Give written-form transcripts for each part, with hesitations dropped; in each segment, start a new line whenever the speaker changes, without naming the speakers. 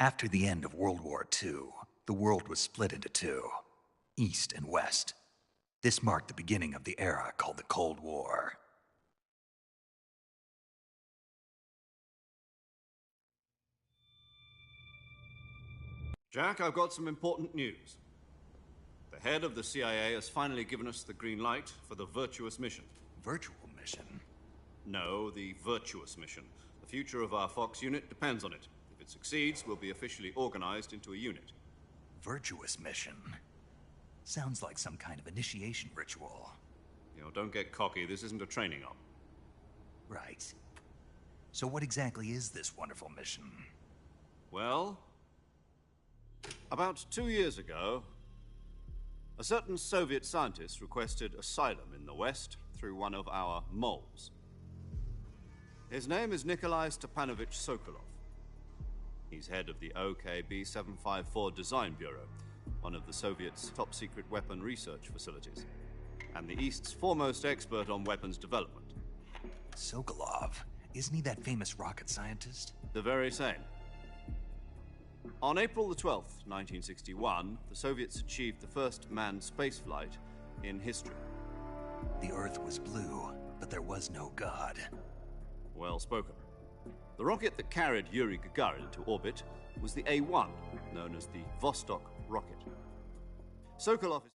After the end of World War II, the world was split into two, East and West. This marked the beginning of the era called the Cold War.
Jack, I've got some important news. The head of the CIA has finally given us the green light for the virtuous mission.
Virtual mission?
No, the virtuous mission. The future of our Fox unit depends on it. If it succeeds, we'll be officially organized into a unit.
Virtuous mission? Sounds like some kind of initiation ritual.
You know, don't get cocky. This isn't a training op.
Right. So what exactly is this wonderful mission?
Well, about 2 years ago, a certain Soviet scientist requested asylum in the West through one of our moles. His name is Nikolai Stepanovich Sokolov. He's head of the OKB 754 Design Bureau, one of the Soviets' top-secret weapon research facilities, and the East's foremost expert on weapons development.
Sokolov? Isn't he that famous rocket scientist?
The very same. On April the 12th, 1961, the Soviets achieved the first manned spaceflight in history.
The Earth was blue, but there was no God.
Well spoken. The rocket that carried Yuri Gagarin into orbit was the A-1, known as the Vostok rocket. Sokolov is...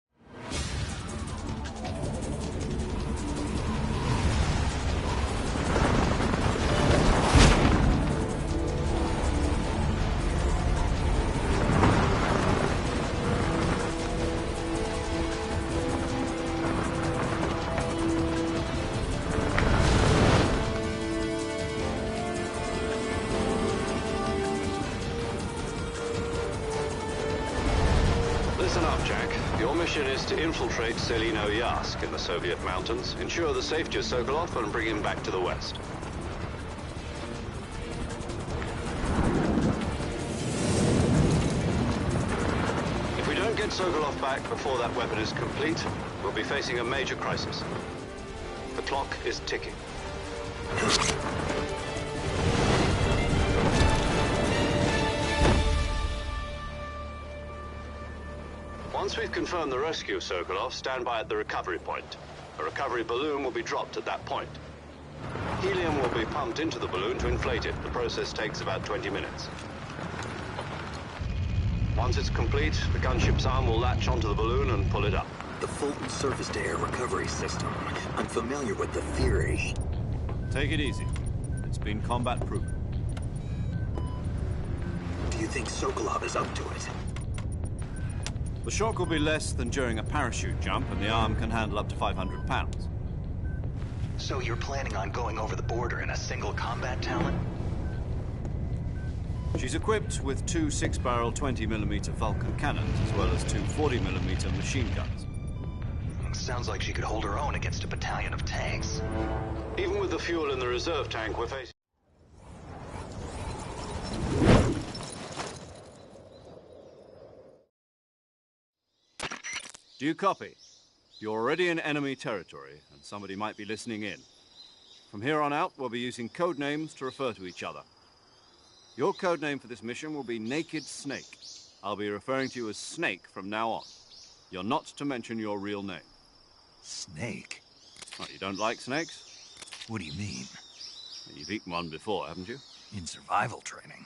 Listen up, Jack. Your mission is to infiltrate Selino-Yask in the Soviet mountains, ensure the safety of Sokolov, and bring him back to the West. If we don't get Sokolov back before that weapon is complete, we'll be facing a major crisis. The clock is ticking. Once we've confirmed the rescue of Sokolov, stand by at the recovery point. A recovery balloon will be dropped at that point. Helium will be pumped into the balloon to inflate it. The process takes about 20 minutes. Once it's complete, the gunship's arm will latch onto the balloon and pull it up.
The Fulton surface-to-air recovery system. I'm familiar with the theory.
Take it easy. It's been combat-proven.
Do you think Sokolov is up to it?
The shock will be less than during a parachute jump, and the arm can handle up to 500 pounds.
So you're planning on going over the border in a single combat talent?
She's equipped with two 6-barrel 20mm Vulcan cannons, as well as two 40mm machine guns.
Sounds like she could hold her own against a battalion of tanks.
Even with the fuel in the reserve tank, we're facing...
Do you copy? You're already in enemy territory, and somebody might be listening in. From here on out, we'll be using code names to refer to each other. Your code name for this mission will be Naked Snake. I'll be referring to you as Snake from now on. You're not to mention your real name.
Snake?
Oh, you don't like snakes?
What do you mean?
You've eaten one before, haven't you?
In survival training.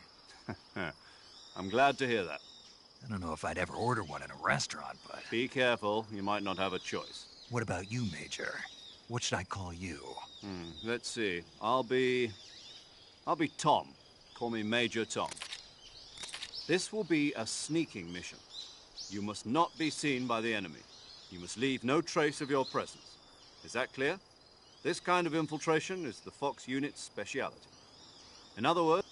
I'm glad to hear that.
I don't know if I'd ever order one in a restaurant, but...
Be careful, you might not have a choice.
What about you, Major? What should I call you?
Let's see. I'll be Tom. Call me Major Tom. This will be a sneaking mission. You must not be seen by the enemy. You must leave no trace of your presence. Is that clear? This kind of infiltration is the Fox unit's speciality. In other words...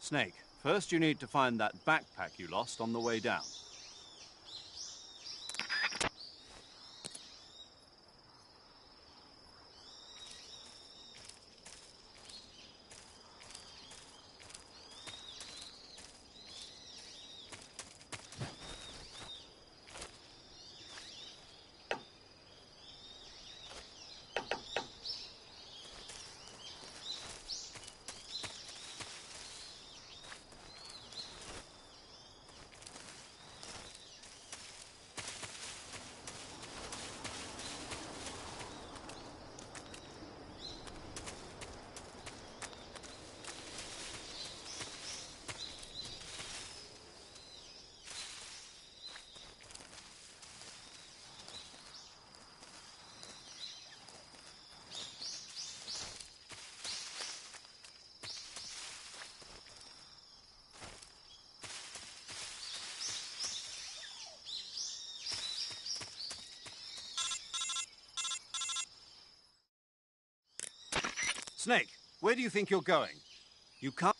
Snake, First, you need to find that backpack you lost on the way down. Snake, where do you think you're going? You can't...